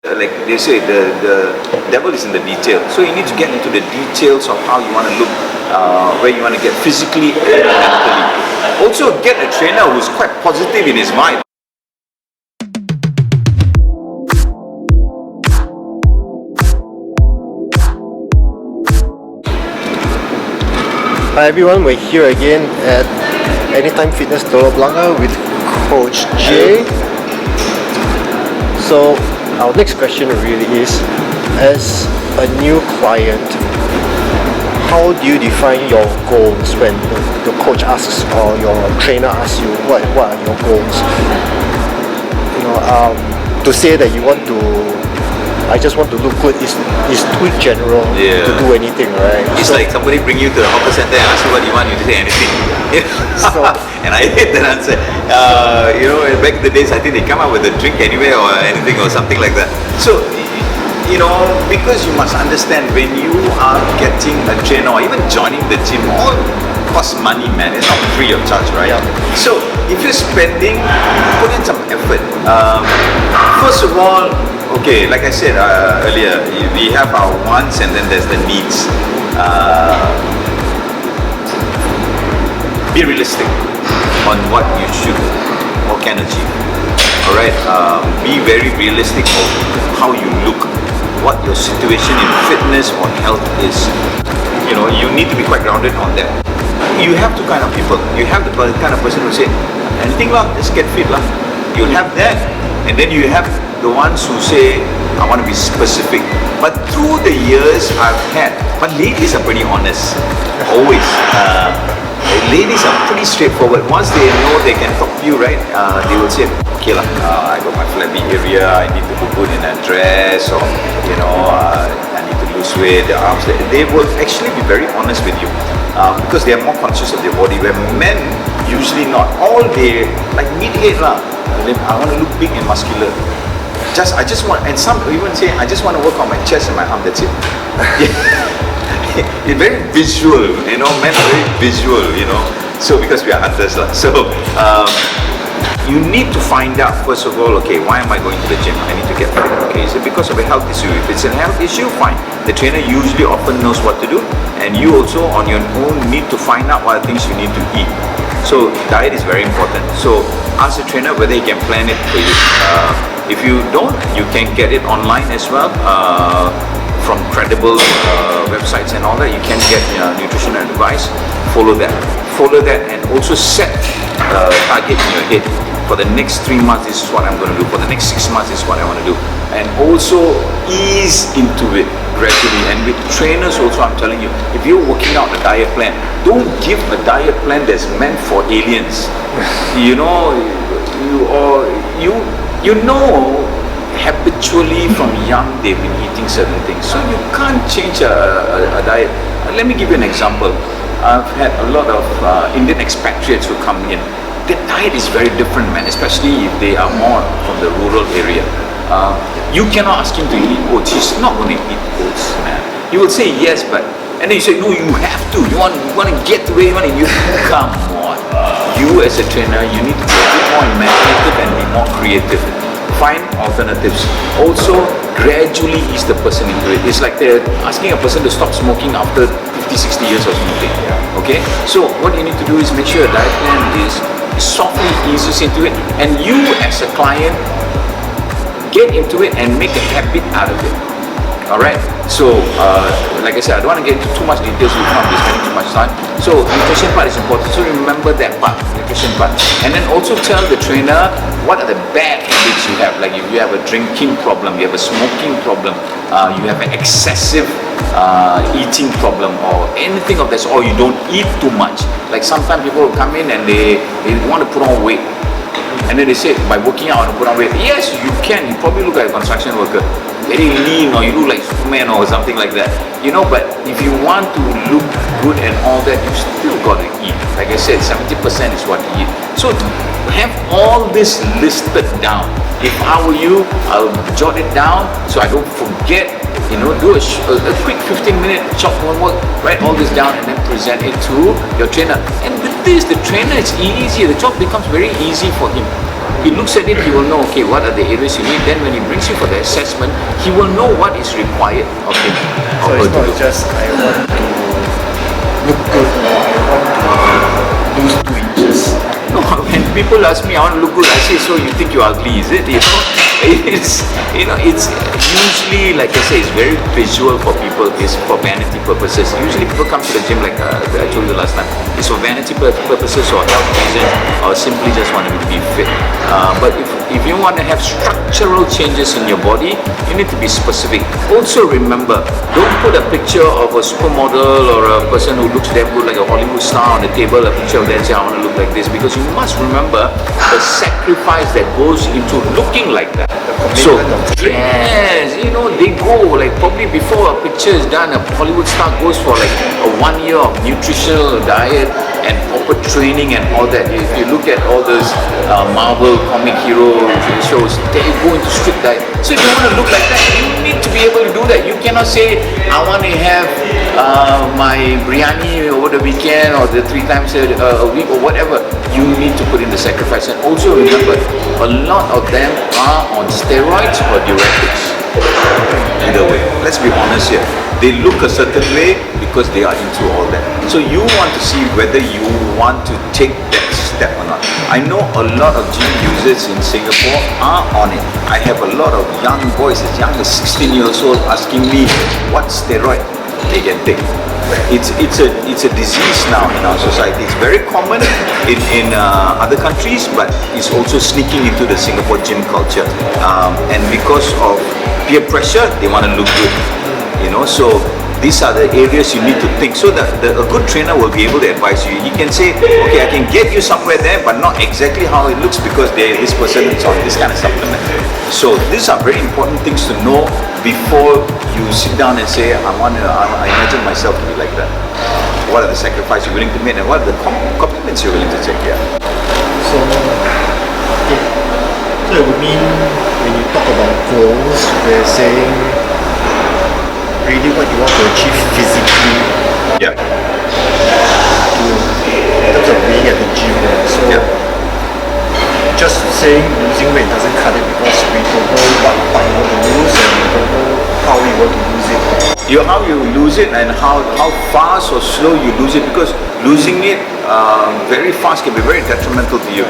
Like they say, the devil is in the detail. So you need to get into the details of how you want to look, where you want to get physically and mentally. Also get a trainer who's quite positive in his mind. Hi everyone, we're here again at Anytime Fitness Telok Blangah with Coach Jay. So our next question really is, as a new client, how do you define your goals when the coach asks or your trainer asks you what are your goals? To say that you want to, I just want to look good is too general to do anything, right? It's like somebody bring you to the hawker center and ask you what you want, you to say anything. And I hate that answer. Back in the days, I think they come up with a drink anyway or anything or something like that. So, because you must understand, when you are getting a trainer or even joining the gym, all costs money, man. It's not free of charge, right? Yeah. So, if you're spending, put in some effort. First of all, okay, like I said earlier, we have our wants and then there's the needs. Be realistic on what you should or can achieve. Alright, be very realistic of how you look, what your situation in fitness or health is. You need to be quite grounded on that. You have two kind of people. You have the kind of person who say, anything lah, just get fit lah. You'll have that. And then you have the ones who say, I want to be specific. But through the years but ladies are pretty honest, always. Ladies are pretty straightforward. Once they know they can talk to you, right, they will say, okay lah, I got my flabby area, I need to look good in a dress, or I need to lose weight, the arms. They will actually be very honest with you, because they are more conscious of their body, where men usually not. All they, like mid-age lah, I want to look big and muscular. I just want, and some even say, I just want to work on my chest and my arm, that's it. It's very visual, men are very visual, so because we are hunters lah. So you need to find out, first of all, okay, why am I going to the gym? I need to get fit. Okay, is it because of a health issue? If it's a health issue, fine. The trainer usually often knows what to do, and you also on your own need to find out what things you need to eat. So diet is very important. So ask the trainer whether he can plan it for you. If you don't, you can get it online as well, from credible websites and all that. You can get nutrition advice. Follow that, and also set a target in your head. For the next 3 months, this is what I'm going to do. For the next 6 months, this is what I want to do. And also ease into it gradually. And with trainers also, I'm telling you, if you're working out a diet plan, don't give a diet plan that's meant for aliens. Habitually from young they've been eating certain things, so you can't change a diet. Let me give you an example. I've had a lot of Indian expatriates who come in. Their diet is very different, man, especially if they are more from the rural area. You cannot ask him to eat oats. He's not going to eat oats, man. He will say yes, but and then you say no, you have to. You want to get the way you want to. Come on. You as a trainer, you need to be a bit more imaginative and be more creative. Find alternatives. Also, gradually ease the person into it. It's like they're asking a person to stop smoking after 50, 60 years of smoking. Okay? So, what you need to do is make sure a diet plan is softly eases into it, and you as a client get into it and make a habit out of it. Alright? So, like I said, I don't want to get into too much details, we can't be spending too much time. So, nutrition part is important. So, remember that part, nutrition part. And then also tell the trainer what are the bad habits you have. Like if you have a drinking problem, you have a smoking problem, you have an excessive eating problem, or anything of that, or you don't eat too much. Like sometimes people will come in and they want to put on weight. And then they say, by working out, I want to put on weight. Yes, you can. You probably look like a construction worker, very lean, or you look like Superman or something like that. But if you want to look good and all that, you still got to eat. Like I said, 70% is what you eat. So have all this listed down. If I were you, I'll jot it down so I don't forget. Do a quick 15-minute short homework, write all this down, and then present it to your trainer. And with this, the trainer, it's easy. The job becomes very easy for him. He looks at it, he will know, okay, what are the areas you need. Then when he brings you for the assessment, he will know what is required of him. So or it's her to not do. just I want to look good or I want to lose 2 inches. No, when people ask me, I want to look good, I say, so you think you're ugly, is it? It's usually, like I say, it's very visual for people. It's for vanity purposes. Usually people come to the gym, like I told you last time, it's for vanity purposes or health reasons, or simply just want to be fit. But if you want to have structural changes in your body, you need to be specific. Also remember, don't put a picture of a supermodel or a person who looks damn good like a Hollywood star on the table, a picture of them and say, I want to look like this, because you must remember the sacrifice that goes into looking like that. So, yes, they go, like probably before a picture is done, a Hollywood star goes for like a 1 year of nutritional diet and proper training and all that. If you look at all those Marvel comic hero shows, they go into strict diet. So if you want to look like that, you need to be able to do that. You cannot say, I want to have my biryani over the weekend or the 3 times a week or whatever. You need to put in the sacrifice. And also remember, a lot of them are on steroids or diuretics. Either way, let's be honest here. They look a certain way because they are into all that. So you want to see whether you want to take that step or not. I know a lot of gym users in Singapore are on it. I have a lot of young boys as young as 16 years old asking me what steroid they can take. It's a disease now in our society. It's very common in other countries, but it's also sneaking into the Singapore gym culture. And because of peer pressure, they want to look good. So these are the areas you need to think. So that a good trainer will be able to advise you. He can say, okay, I can get you somewhere there, but not exactly how it looks because this person is on this kind of supplement. So these are very important things to know before you sit down and say, I imagine myself to be like that. What are the sacrifices you're willing to make and what are the commitments you're willing to take? Yeah. So it would mean when you talk about goals, we're saying really what you want to achieve physically Yeah. in terms of being at the gym. So just saying losing weight doesn't cut it because we don't know what part you want to lose and we don't know how you want to lose it. How you lose it and how fast or slow you lose it, because losing it very fast can be very detrimental to you.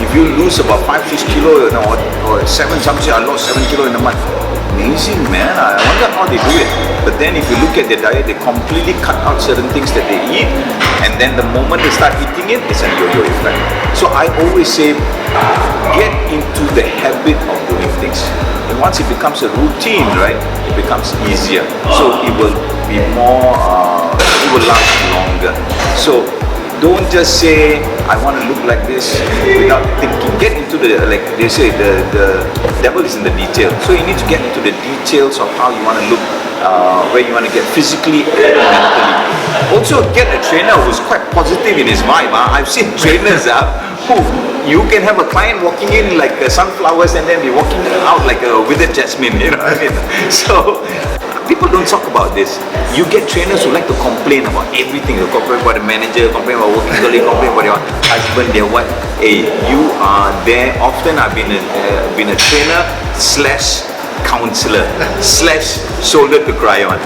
If you lose about 5-6 kilo or 7 something, I lost 7 kilo in a month. Amazing, man. I wonder how they do it. But then if you look at their diet, they completely cut out certain things that they eat, and then the moment they start eating it, it's a yo-yo effect. So I always say, get into the habit of doing things. And once it becomes a routine, right, it becomes easier. So it will be more, it will last longer. So don't just say, I want to look like this without thinking. Get into like they say, the devil is in the detail. So you need to get into the details of how you want to look, where you want to get physically and mentally. Also get a trainer who's quite positive in his vibe. I've seen trainers who you can have a client walking in like sunflowers and then be walking out like a withered jasmine, what I mean? So people don't talk about this. You get trainers who like to complain about everything. They complain about the manager, complain about working colleague, complain about your husband, their wife. Hey, you are there. Often I've been a trainer / counselor / shoulder to cry on.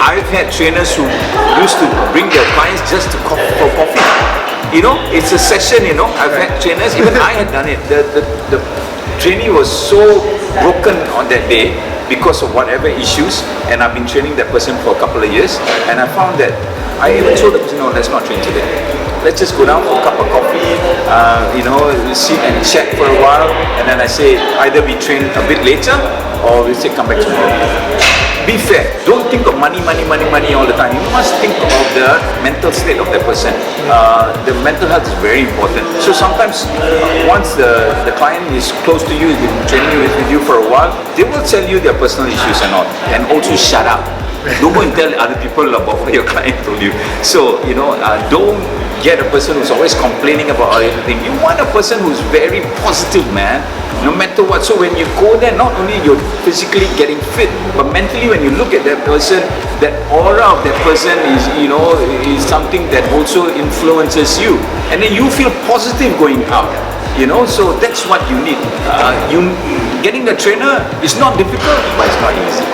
I've had trainers who used to bring their clients just to for coffee. It's a session. I've had trainers. Even I had done it. The trainee was so broken on that day because of whatever issues, and I've been training that person for a couple of years, and I found that I even told the person, no, let's not train today. Let's just go down for a cup of coffee, sit and chat for a while, and then I say either we train a bit later or we say come back tomorrow. Be fair. Don't think of money all the time. You must think of the mental state of the person. The mental health is very important. So sometimes once the client is close to you, has been training with you for a while, they will tell you their personal issues and all. And also shut up. Don't go and tell other people about what your client told you. So, don't get a person who's always complaining about everything. You want a person who's very positive, man, no matter what. So when you go there, not only you're physically getting fit, but mentally when you look at that person, that aura of that person is something that also influences you. And then you feel positive going out. So that's what you need. Getting a trainer is not difficult, but it's not easy.